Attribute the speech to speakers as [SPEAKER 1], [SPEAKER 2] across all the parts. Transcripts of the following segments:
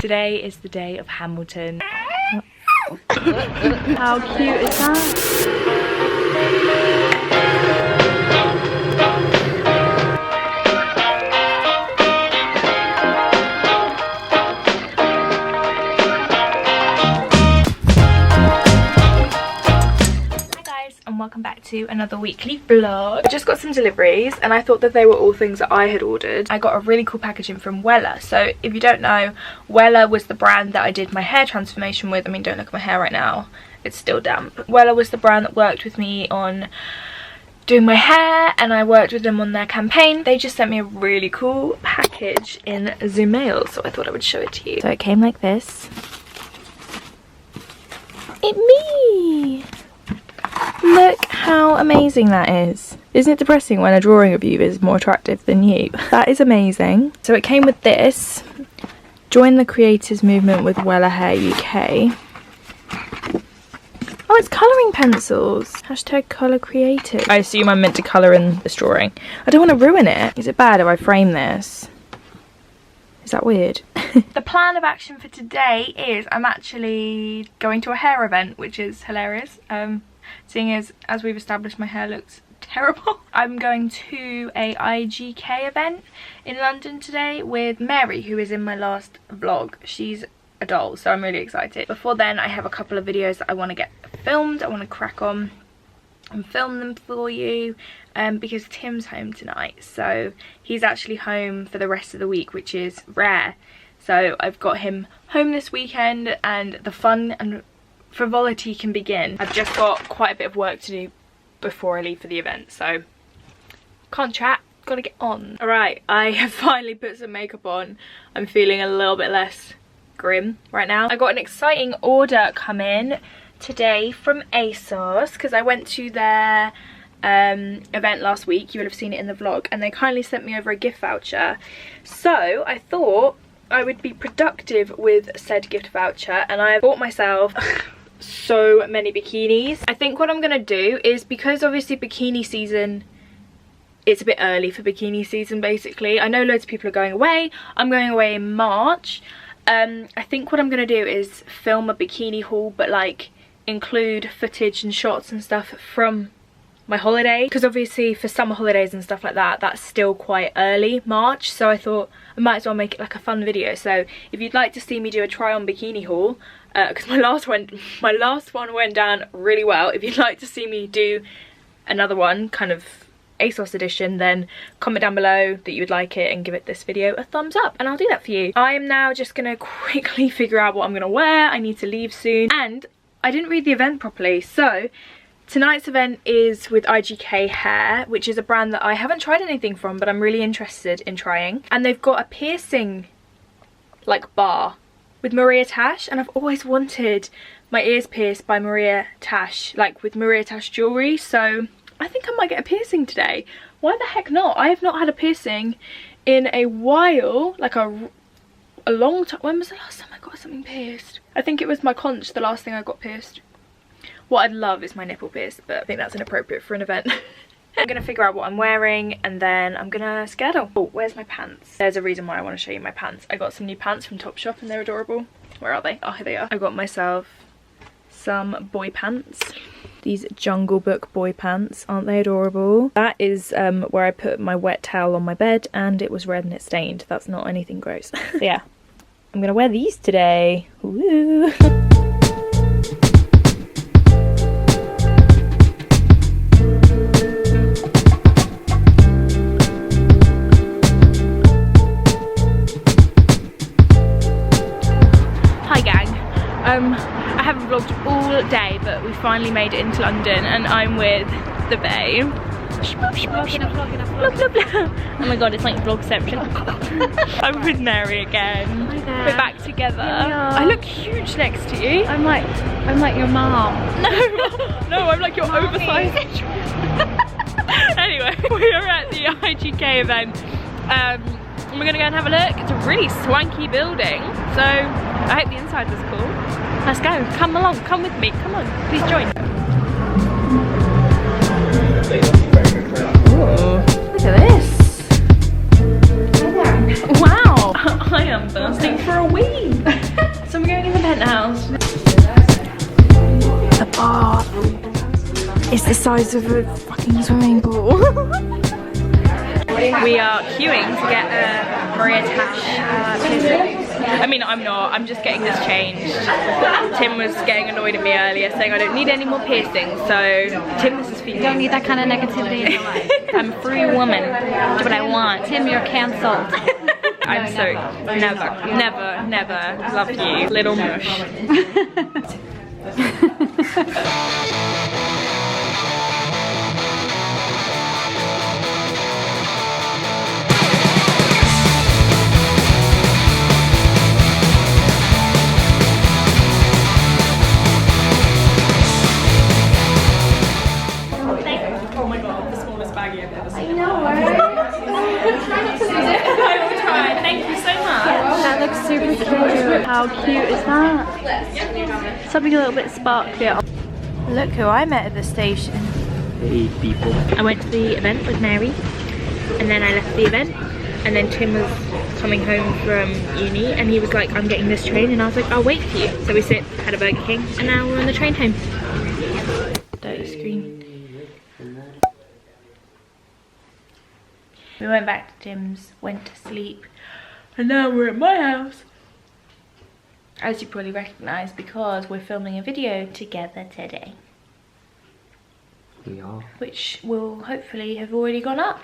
[SPEAKER 1] Today is the day of Hamilton. How cute is that? Welcome back to another weekly vlog. I just got some deliveries and I thought that they were all things that I had ordered. I got a really cool packaging from Wella. So if you don't know, Wella was the brand that I did my hair transformation with. I mean, don't look at my hair right now, it's still damp. Wella was the brand that worked with me on doing my hair, and I worked with them on their campaign. They just sent me a really cool package in the mail, so I thought I would show it to you. So it came like this. It's me! Look how amazing that is. Isn't it depressing when a drawing of you is more attractive than you? That is amazing. So it came with this. Join the creators movement with Wella Hair UK. Oh, it's colouring pencils. Hashtag colour creative. I assume I'm meant to colour in this drawing. I don't want to ruin it. Is it bad if I frame this? Is that weird? The plan of action for today is I'm actually going to a hair event, which is hilarious. Seeing as we've established my hair looks terrible. I'm going to a IGK event in London today with Mary, who is in my last vlog. She's a doll, so I'm really excited. Before then, I have a couple of videos that I want to get filmed. I want to crack on and film them for you because Tim's home tonight. So he's actually home for the rest of the week, which is rare. So I've got him home this weekend and the fun and frivolity can begin. I've just got quite a bit of work to do before I leave for the event, so can't chat, gotta get on. Alright, I have finally put some makeup on. I'm feeling a little bit less grim right now. I got an exciting order come in today from ASOS because I went to their event last week. You would have seen it in the vlog, and they kindly sent me over a gift voucher. So I thought I would be productive with said gift voucher, and I bought myself so many bikinis. I think what I'm gonna do is, because obviously bikini season, it's a bit early for bikini season basically. I know loads of people are going away. I'm going away in March. I think what I'm gonna do is film a bikini haul, but like include footage and shots and stuff from my holiday, because obviously for summer holidays and stuff like that, that's still quite early March. So I thought I might as well make it like a fun video. So if you'd like to see me do a try on bikini haul, because my last one went down really well, if you'd like to see me do another one, kind of ASOS edition, then comment down below that you would like it and give it this video a thumbs up and I'll do that for you. I am now just gonna quickly figure out what I'm gonna wear. I need to leave soon, and I didn't read the event properly. So tonight's event is with IGK Hair, which is a brand that I haven't tried anything from, but I'm really interested in trying. And they've got a piercing like bar with Maria Tash, and I've always wanted my ears pierced by Maria Tash, like with Maria Tash jewellery. So I think I might get a piercing today. Why the heck not? I have not had a piercing in a while, like a long time. When was the last time I got something pierced? I think it was my conch, the last thing I got pierced. What I'd love is my nipple pierced, but I think that's inappropriate for an event. I'm gonna figure out what I'm wearing and then I'm gonna skedaddle. Oh, where's my pants? There's a reason why I want to show you my pants. I got some new pants from Topshop and they're adorable. Where are they? Oh, here they are. I got myself some boy pants. These Jungle Book boy pants, aren't they adorable? That is where I put my wet towel on my bed and it was red and it stained. That's not anything gross. So yeah, I'm gonna wear these today. Woo! I haven't vlogged all day, but we finally made it into London and I'm with the babe. Oh my god, it's like vlogception. I'm with Mary again. Hi there. We're back together. I look huge next to you. I'm like your mom. No, I'm like your oversized. Anyway, we are at the IGK event. And we're gonna go and have a look. It's a really swanky building, so I hope the inside was cool. Let's go, come along, come with me, come on, please join. Ooh, look at this. Wow, I am thirsty for a wee. So we're going in the penthouse. The bath is the size of a fucking swimming pool. We are queuing to get a Maria Tash piercing. I mean, I'm not. I'm just getting this changed. Tim was getting annoyed at me earlier, saying I don't need any more piercings. So, Tim, this is for you.
[SPEAKER 2] You don't need that kind of negativity in your life.
[SPEAKER 1] I'm a free woman. That's what I want.
[SPEAKER 2] Tim, you're cancelled.
[SPEAKER 1] I'm so never love you, little mush.
[SPEAKER 2] That looks super cute. How cute is that? Something a little bit sparkly.
[SPEAKER 1] Look who I met at the station.
[SPEAKER 3] Hey people.
[SPEAKER 1] I went to the event with Mary, and then I left the event, and then Tim was coming home from uni, and he was like, I'm getting this train, and I was like, I'll wait for you. So we had a Burger King, and now we're on the train home. Dirty screen. We went back to Tim's, went to sleep, and now we're at my house. As you probably recognise, because we're filming a video together today.
[SPEAKER 3] We are.
[SPEAKER 1] Which will hopefully have already gone up.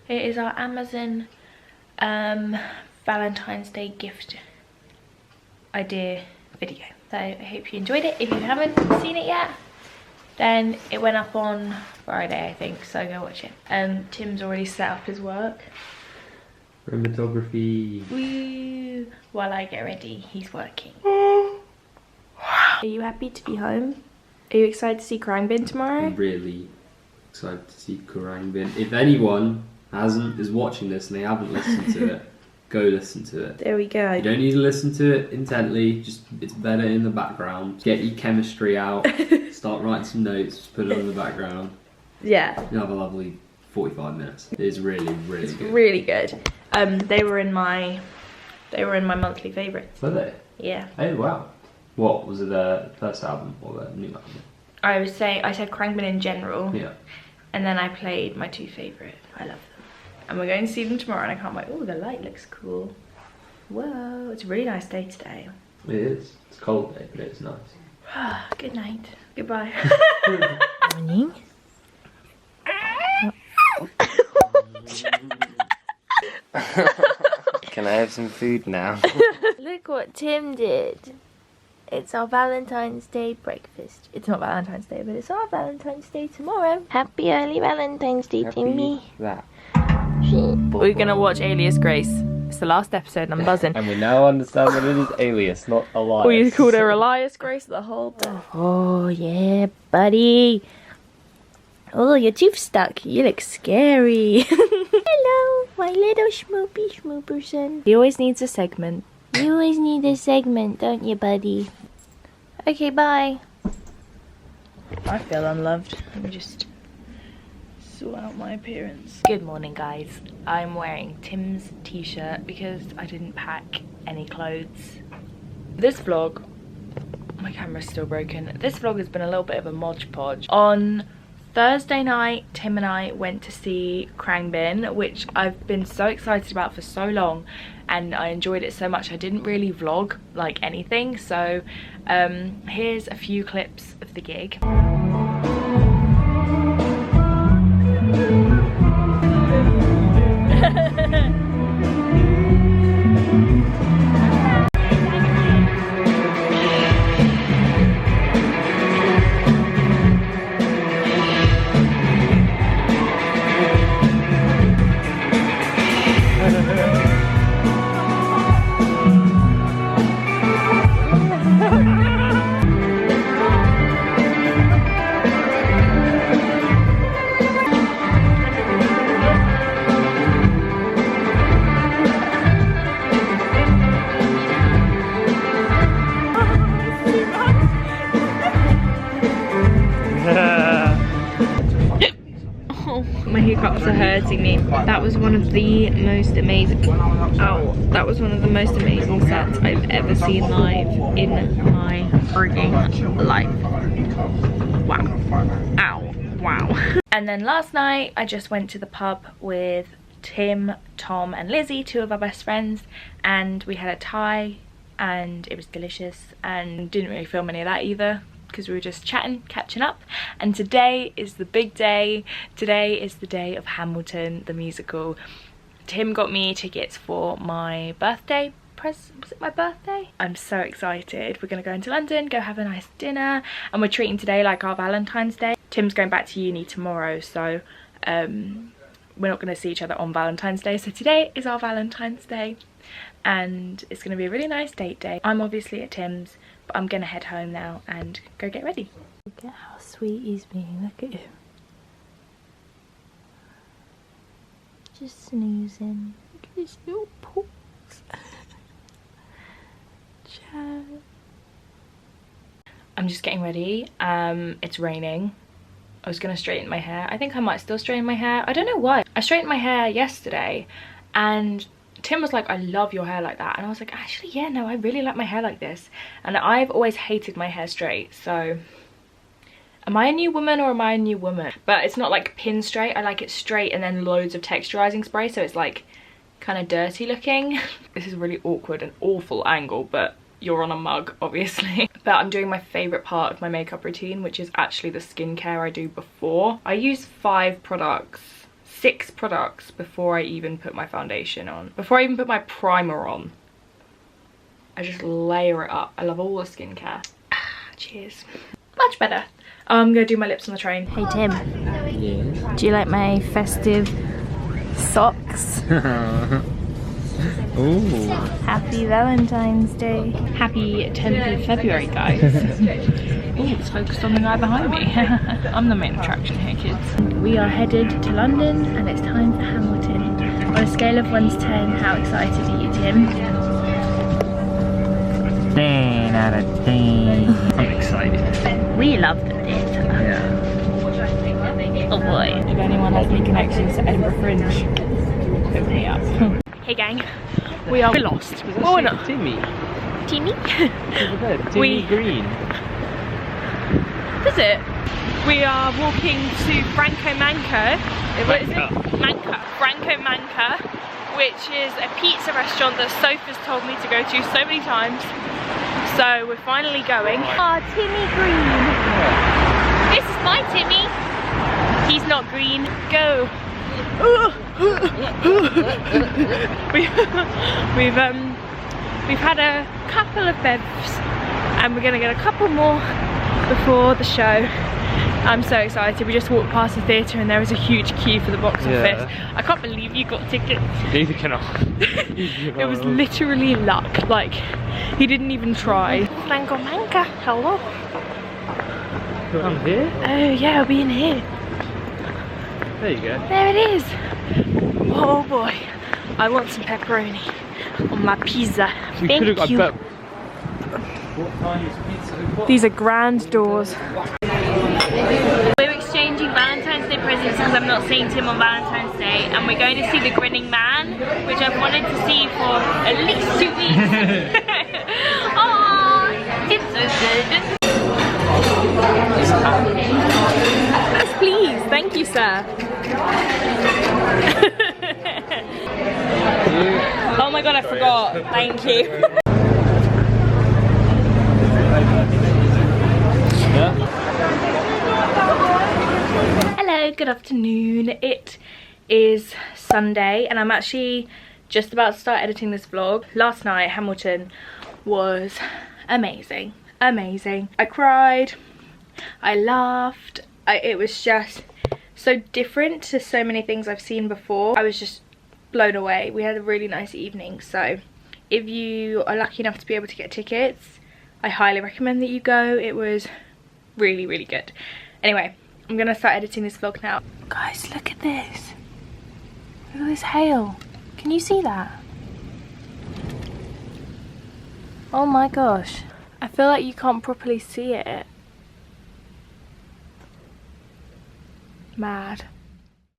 [SPEAKER 1] It is our Amazon Valentine's Day gift idea video. So I hope you enjoyed it. If you haven't seen it yet, then it went up on Friday, I think, so go watch it. Tim's already set up his work.
[SPEAKER 3] Cinematography.
[SPEAKER 1] Woo! While I get ready, he's working. Are you happy to be home? Are you excited to see Krangbin tomorrow?
[SPEAKER 3] I'm really excited to see Krangbin. If anyone is watching this and they haven't listened to it, go listen to it.
[SPEAKER 1] There we go.
[SPEAKER 3] You don't need to listen to it intently, just it's better in the background. Get your chemistry out, start writing some notes, just put it on the background.
[SPEAKER 1] Yeah.
[SPEAKER 3] You'll have a lovely 45 minutes. It is really, really
[SPEAKER 1] it's
[SPEAKER 3] good.
[SPEAKER 1] Really good. They were in my monthly favourites.
[SPEAKER 3] Were they?
[SPEAKER 1] Yeah.
[SPEAKER 3] Oh wow. What was it, the first album or the new album?
[SPEAKER 1] I said Krangbin in general.
[SPEAKER 3] Yeah.
[SPEAKER 1] And then I played my two favourite. I love them. And we're going to see them tomorrow, and I can't wait. Oh, the light looks cool. Whoa, it's a really nice day today.
[SPEAKER 3] It is. It's a cold day, but it's nice.
[SPEAKER 1] Good night. Goodbye. Morning.
[SPEAKER 4] Can I have some food now?
[SPEAKER 1] Look what Tim did. It's our Valentine's Day breakfast. It's not Valentine's Day, but it's our Valentine's Day tomorrow. Happy early Valentine's Day, Timmy.
[SPEAKER 4] That.
[SPEAKER 1] We're gonna watch Alias Grace. It's the last episode and I'm buzzing.
[SPEAKER 4] And we now understand that it is Alias, not Elias.
[SPEAKER 1] We called her Elias Grace the whole time. Oh yeah, buddy. Oh, your tooth's stuck. You look scary. Hello, my little schmoopy schmooperson. He always needs a segment. You always need a segment, don't you, buddy? Okay, bye. I feel unloved. Let me just sort out my appearance. Good morning, guys. I'm wearing Tim's t-shirt because I didn't pack any clothes. This vlog, my camera's still broken. This vlog has been a little bit of a Mod Podge. On Thursday night, Tim and I went to see Krangbin, which I've been so excited about for so long, and I enjoyed it so much I didn't really vlog like anything. So here's a few clips of the gig. That was one of the most amazing, that was one of the most amazing sets I've ever seen live in my freaking life. Wow. Ow. Wow. And then last night I just went to the pub with Tim, Tom and Lizzie, 2 of our best friends, and we had a Thai and it was delicious, and didn't really film any of that either because we were just chatting, catching up. And today is the big day. Today is the day of Hamilton the musical. Tim got me tickets for my birthday was it my birthday? I'm so excited. We're gonna go into London, go have a nice dinner, and we're treating today like our Valentine's Day. Tim's going back to uni tomorrow, so we're not going to see each other on Valentine's Day, so today is our Valentine's Day and it's going to be a really nice date day. I'm obviously at Tim's, but I'm going to head home now and go get ready. Look at how sweet he's being, look at him. Just snoozing. Look at his little paws. I'm just getting ready. It's raining. I was gonna straighten my hair. I think I might still straighten my hair. I don't know why. I straightened my hair yesterday and Tim was like, I love your hair like that. And I was like, actually, yeah, no, I really like my hair like this. And I've always hated my hair straight. So am I a new woman or am I a new woman? But it's not like pin straight. I like it straight and then loads of texturizing spray. So it's like kind of dirty looking. This is a really awkward and awful angle, but you're on a mug obviously. But I'm doing my favorite part of my makeup routine, which is actually the skincare I do before. I use 6 products before I even put my foundation on, before I even put my primer on. I just layer it up. I love all the skincare. Cheers. Much better. I'm gonna do my lips on the train. Hey Tim.
[SPEAKER 4] Yeah.
[SPEAKER 1] Do you like my festive socks?
[SPEAKER 4] Ooh.
[SPEAKER 1] Happy Valentine's Day. Happy 10th of February, guys. Oh, it's focused on the guy behind me. I'm the main attraction here, kids. We are headed to London and it's time for Hamilton. On a scale of 1 to 10, how excited are you, Tim?
[SPEAKER 4] 10 out of 10. I'm excited.
[SPEAKER 1] We love the theatre.
[SPEAKER 4] Yeah.
[SPEAKER 1] Oh boy. If anyone has any connections to Edinburgh Fringe, hit me up. Hey gang, we're lost. Oh, we're not.
[SPEAKER 4] Timmy.
[SPEAKER 1] Timmy?
[SPEAKER 4] Timmy Green.
[SPEAKER 1] Is it? We are walking to Franco Manca. What is it? Manca. Franco Manca, which is a pizza restaurant that Sophie's told me to go to so many times. So we're finally going. Oh, Timmy Green. This is my Timmy. He's not green. Go. We've had a couple of bevs and we're gonna get a couple more before the show. I'm so excited. We just walked past the theatre and there was a huge queue for the box office. I can't believe you got tickets.
[SPEAKER 4] Neither can I.
[SPEAKER 1] It was literally luck. Like, he didn't even try. Franco Manca, hello.
[SPEAKER 4] I'm here?
[SPEAKER 1] Oh yeah, I'll be in here.
[SPEAKER 4] There you go.
[SPEAKER 1] There it is. Oh boy, I want some pepperoni on my pizza. Thank you.
[SPEAKER 4] What time is pizza?
[SPEAKER 1] These are grand doors. We're exchanging Valentine's Day presents because I'm not seeing Tim on Valentine's Day, and we're going to see The Grinning Man, which I've wanted to see for at least 2 weeks. Aww, it's so good. Yes, please. Thank you, sir. Oh my god, I forgot. Thank you. Hello, good afternoon. It is Sunday and I'm actually just about to start editing this vlog. Last night Hamilton was amazing. Amazing. I cried, I laughed, it was just so different to so many things I've seen before. I was just blown away. We had a really nice evening, so if you are lucky enough to be able to get tickets, I highly recommend that you go. It was really, really good. Anyway, I'm gonna start editing this vlog now. Guys, look at this. Look at this hail. Can you see that? Oh my gosh. I feel like you can't properly see it. Mad.